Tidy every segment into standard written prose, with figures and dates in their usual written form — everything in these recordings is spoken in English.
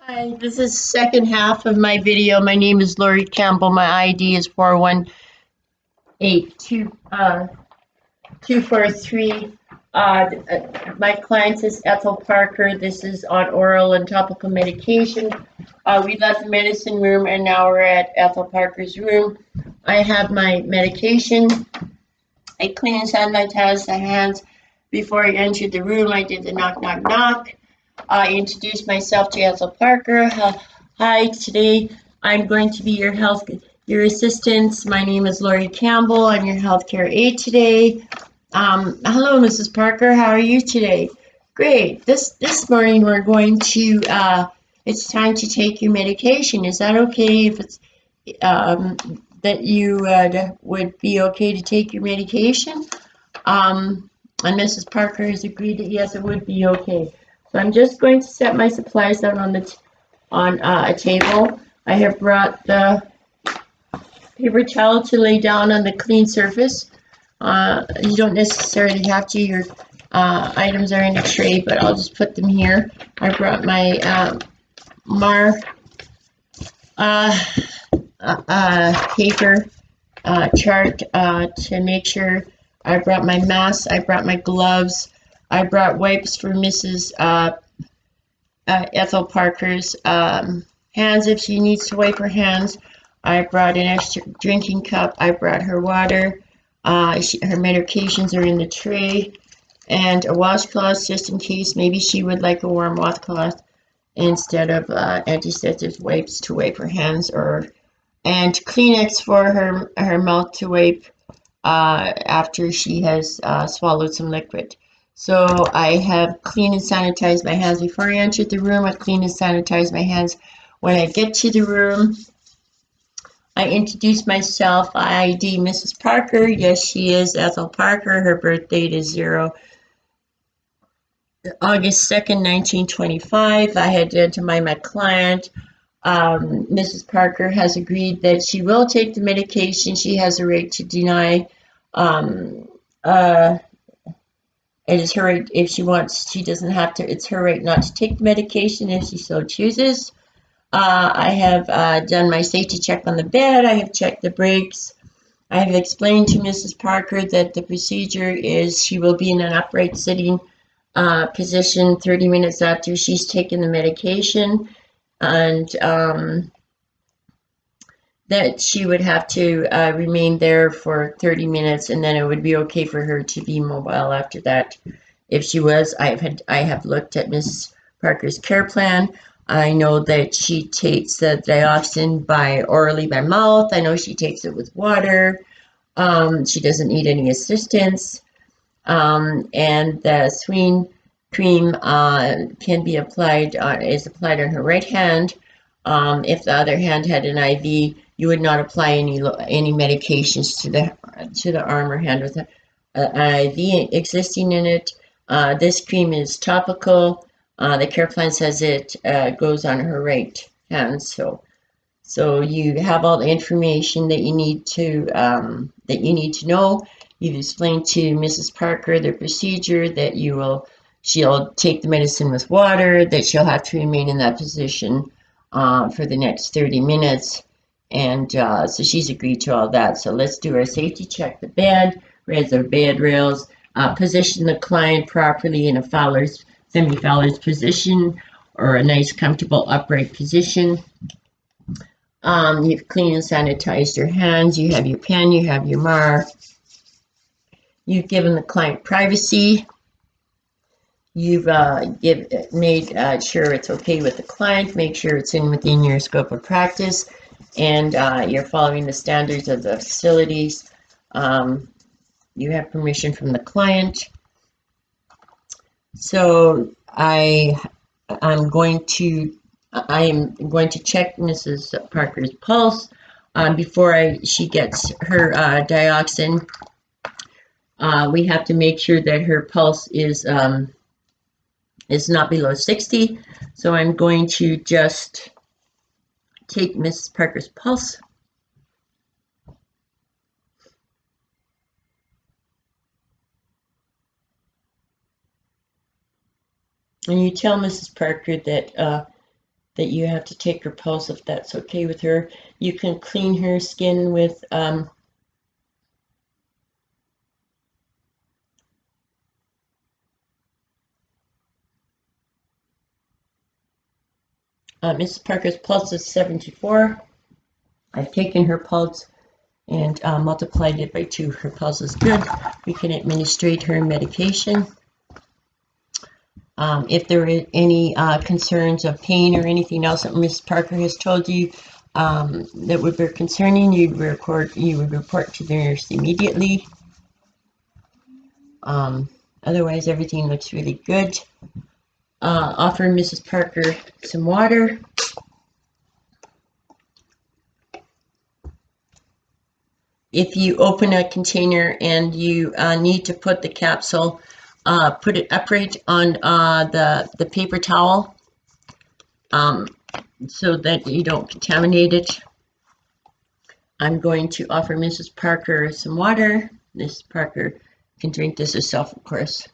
Hi, this is second half of my video. My name is Lori Campbell. My ID is 418243. My client is Ethel Parker. This is on oral and topical medication. We left the medicine room and now we're at Ethel Parker's room. I have my medication. I clean and sanitize my hands before I entered the room. I did the knock, knock, knock. I introduced myself to Ethel Parker. Hi, today I'm going to be your assistant. My name is Lori Campbell. I'm your healthcare aide today. Hello, Mrs. Parker. How are you today? Great. This morning we're going to. It's time to take your medication. Is that okay if it's um, that you would be okay to take your medication? And Mrs. Parker has agreed that yes, it would be okay. So I'm just going to set my supplies down on a table. I have brought the paper towel to lay down on the clean surface. You don't necessarily have to. Your items are in a tray, but I'll just put them here. I brought my myra paper chart to make sure. I brought my mask. I brought my gloves. I brought wipes for Mrs. Ethel Parker's hands if she needs to wipe her hands. I brought an extra drinking cup. I brought her water. Her medications are in the tray. And a washcloth just in case maybe she would like a warm washcloth instead of antiseptic wipes to wipe her hands, and Kleenex for her mouth to wipe after she has swallowed some liquid. So I have cleaned and sanitized my hands before I entered the room. I cleaned and sanitized my hands when I get to the room. I introduce myself. I ID Mrs. Parker. Yes, she is Ethel Parker. Her birth date is August 2nd, 1925. I identify my client. Mrs. Parker has agreed that she will take the medication. She has a right to deny. Um, uh, it is her right if she wants. She doesn't have to. It's her right not to take the medication if she so chooses. I have done my safety check on the bed. I have checked the brakes. I have explained to Mrs. Parker that the procedure is she will be in an upright sitting position 30 minutes after she's taken the medication, and that she would have to remain there for 30 minutes, and then it would be okay for her to be mobile after that. If she was, I have looked at Mrs. Parker's care plan. I know that she takes the dioxin orally by mouth. I know she takes it with water. She doesn't need any assistance. And the Sween cream can be applied is applied on her right hand. If the other hand had an IV, you would not apply any medications to the arm or hand with an IV existing in it. This cream is topical. The care plan says it goes on her right hand. So you have all the information that you need to know. You've explained to Mrs. Parker the procedure that she'll take the medicine with water, that she'll have to remain in that position for the next 30 minutes. And so she's agreed to all that. So let's do our safety check. The bed, raise our bed rails, position the client properly in a semi-Fowler's position, or a nice comfortable upright position. You've cleaned and sanitized your hands. You have your pen, you have your myra. You've given the client privacy. You've made sure it's okay with the client. Make sure it's within your scope of practice, and you're following the standards of the facilities. You have permission from the client. So I am going to check Mrs. Parker's pulse before she gets her dioxin. We have to make sure that her pulse is not below 60. So I'm going to just take Mrs. Parker's pulse. And you tell Mrs. Parker that that you have to take her pulse if that's okay with her. You can clean her skin with Mrs. Parker's pulse is 74. I've taken her pulse and multiplied it by 2. Her pulse is good. We can administrate her medication. If there are any concerns of pain or anything else that Ms. Parker has told you that would be concerning, you would report to the nurse immediately. Otherwise, everything looks really good. Offer Mrs. Parker some water. If you open a container and you need to put the capsule, put it upright on the paper towel so that you don't contaminate it. I'm going to offer Mrs. Parker some water. Mrs. Parker can drink this herself, of course.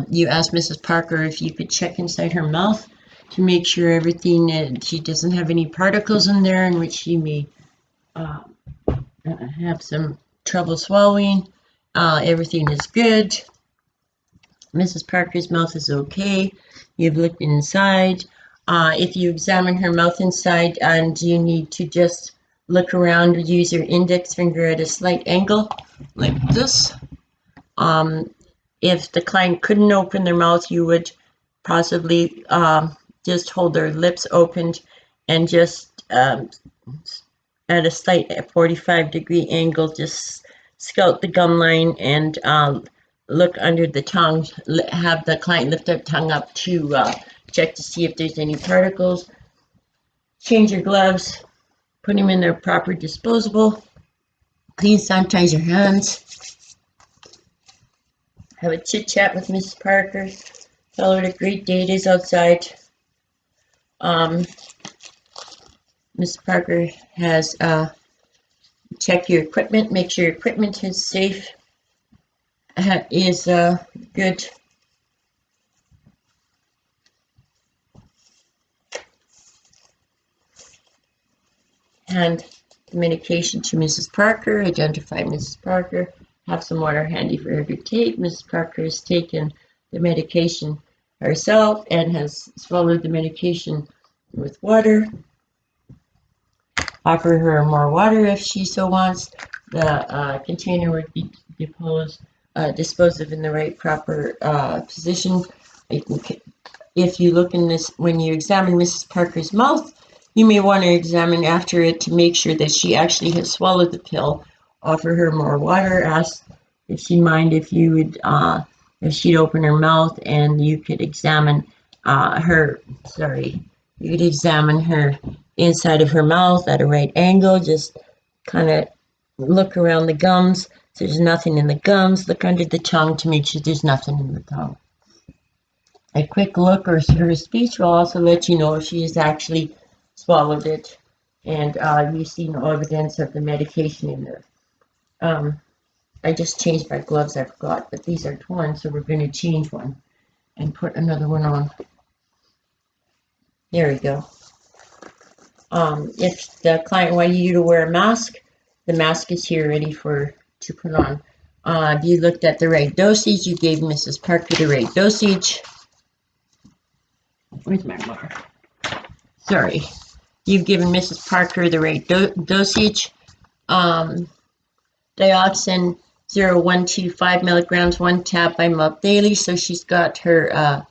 You asked Mrs. Parker if you could check inside her mouth to make sure everything, she doesn't have any particles in there in which she may have some trouble swallowing. Everything is good. Mrs. Parker's mouth is okay. You've looked inside. If you examine her mouth inside and you need to just look around, use your index finger at a slight angle like this. If the client couldn't open their mouth, you would possibly just hold their lips opened and just at a slight 45-degree angle, just scout the gum line and look under the tongue, have the client lift their tongue up to check to see if there's any particles. Change your gloves, put them in their proper disposable, clean, sanitize your hands. Have a chit chat with Mrs. Parker. Tell her what a great day it is outside. Mrs. Parker has check your equipment, make sure your equipment is safe, is good. Hand the medication to Mrs. Parker, identify Mrs. Parker, have some water handy for her to take. Mrs. Parker has taken the medication herself and has swallowed the medication with water. Offer her more water if she so wants. The container would be disposed of in the right proper position. If you look in this, when you examine Mrs. Parker's mouth, you may want to examine after it to make sure that she actually has swallowed the pill. Offer her more water. Ask if she'd mind if you would, if she'd open her mouth and you could examine you could examine her inside of her mouth at a right angle. Just kind of look around the gums. If there's nothing in the gums, look under the tongue to make sure there's nothing in the tongue. A quick look or her speech will also let you know if she has actually swallowed it and you see no evidence of the medication in there. I just changed my gloves, I forgot, but these are torn, so we're going to change one and put another one on. There we go. If the client wanted you to wear a mask, the mask is here ready to put on. You looked at the right dosage. You gave Mrs. Parker the right dosage. Where's my mark? Sorry. You've given Mrs. Parker the right dosage. Dioxin 0.125 milligrams, 1 tab by mouth daily. So she's got her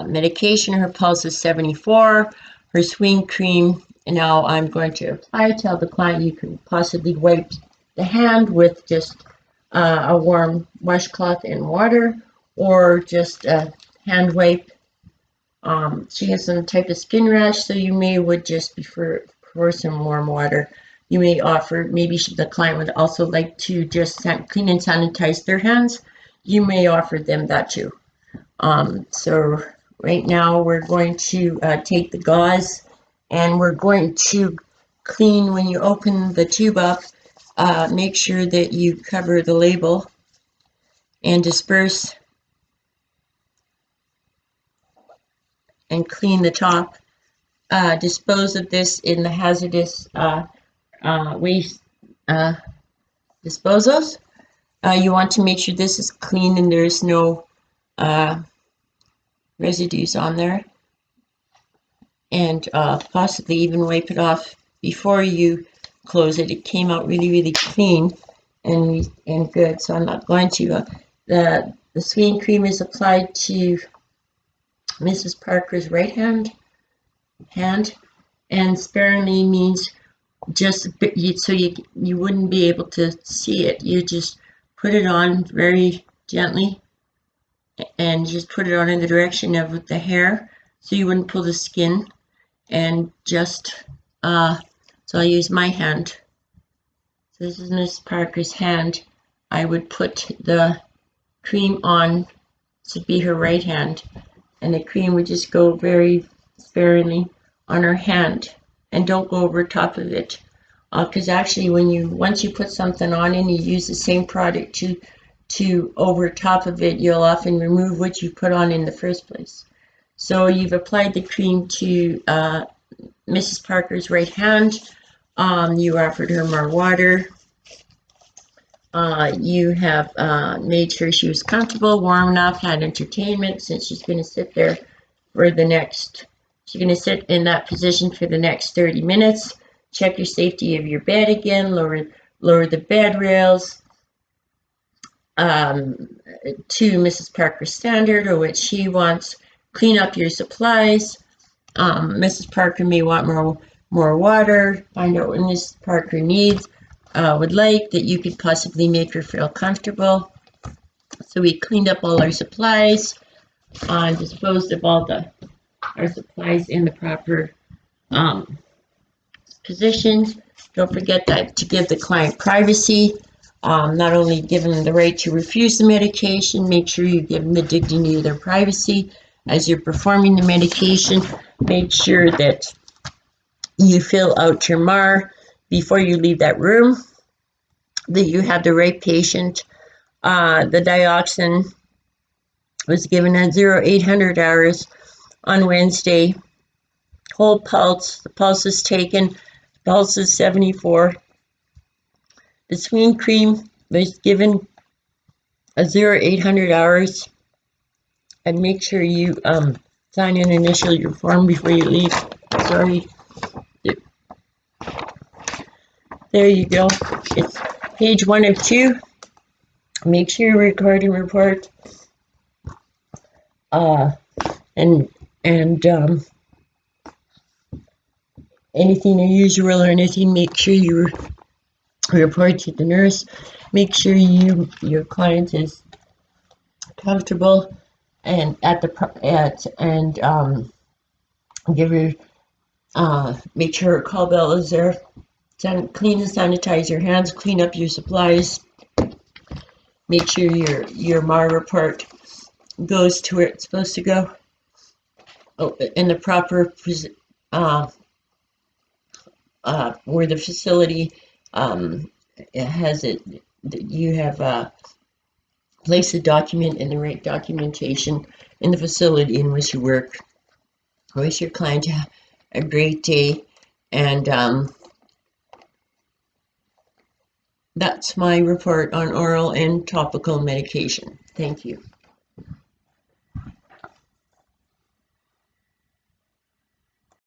medication. Her pulse is 74. Her swing cream. And now I'm going to apply. Tell the client you can possibly wipe the hand with just a warm washcloth and water, or just a hand wipe. She has some type of skin rash, so you would just prefer some warm water. You may offer, maybe the client would also like to just clean and sanitize their hands. You may offer them that too. So right now we're going to take the gauze and we're going to clean. When you open the tube up, make sure that you cover the label and disperse and clean the top. Dispose of this in the hazardous waste disposals. You want to make sure this is clean and there's no residues on there, and possibly even wipe it off before you close it. It came out really clean and good, so I'm not going to. The sweetening cream is applied to Mrs. Parker's right hand, and sparingly means just a bit, so you wouldn't be able to see it. You just put it on very gently and just put it on in the direction of the hair so you wouldn't pull the skin, and just so I use my hand. So this is Miss Parker's hand. I would put the cream on, this would be her right hand, and the cream would just go very sparingly on her hand, and don't go over top of it, because actually once you put something on and you use the same product to over top of it, you'll often remove what you put on in the first place. So you've applied the cream to Mrs. Parker's right hand. You offered her more water. You have made sure she was comfortable, warm enough, had entertainment, since she's going to sit there for she's going to sit in that position for the next 30 minutes. Check your safety of your bed again, lower the bed rails to Mrs. Parker's standard, or what she wants. Clean up your supplies. Mrs. Parker may want more water. Find out what Mrs. Parker needs, would like, that you could possibly make her feel comfortable. So we cleaned up all our supplies, disposed of all our supplies in the proper positions. Don't forget that to give the client privacy. Not only give them the right to refuse the medication, make sure you give them the dignity of their privacy as you're performing the medication. Make sure that you fill out your MAR before you leave that room, that you have the right patient. The dioxin was given at 0800 hours on Wednesday. Whole pulse, the pulse is taken, pulse is 74. The sweetening cream was given at 0800 hours, and make sure you sign and initial your form before you leave. Sorry. There you go. It's page 1 of 2. Make sure you record and report. Anything unusual or anything, make sure you report to the nurse. Make sure your client is comfortable and give her make sure her call bell is there. Clean and sanitize your hands. Clean up your supplies. Make sure your MAR report goes to where it's supposed to go. In the proper where the facility has it. You have placed the document in the right documentation in the facility in which you work. I wish your client a great day, and that's my report on oral and topical medication. Thank you.